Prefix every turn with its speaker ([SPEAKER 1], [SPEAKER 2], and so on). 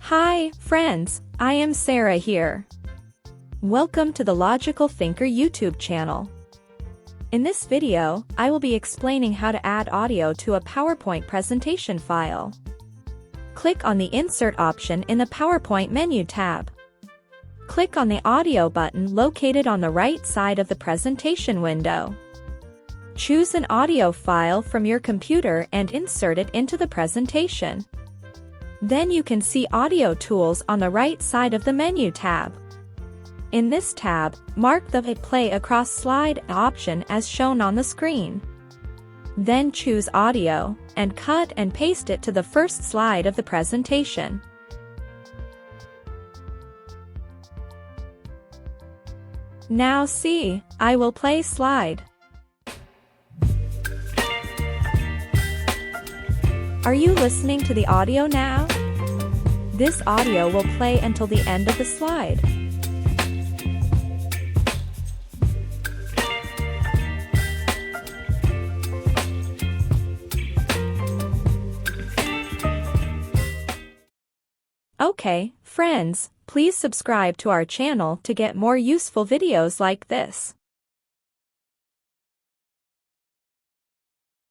[SPEAKER 1] Hi, friends, I am Sarah here. Welcome to the Logical Thinker YouTube channel. In this video, I will be explaining how to add audio to a PowerPoint presentation file. Click on the Insert option in the PowerPoint menu tab. Click on the Audio button located on the right side of the presentation window. Choose an audio file from your computer and insert it into the presentation. Then you can see Audio Tools on the right side of the menu tab. In this tab, mark the Play Across Slide option as shown on the screen. Then choose Audio, and cut and paste it to the first slide of the presentation. Now see, I will play slide. Are you listening to the audio now? This audio will play until the end of the slide. Okay, friends, please subscribe to our channel to get more useful videos like this.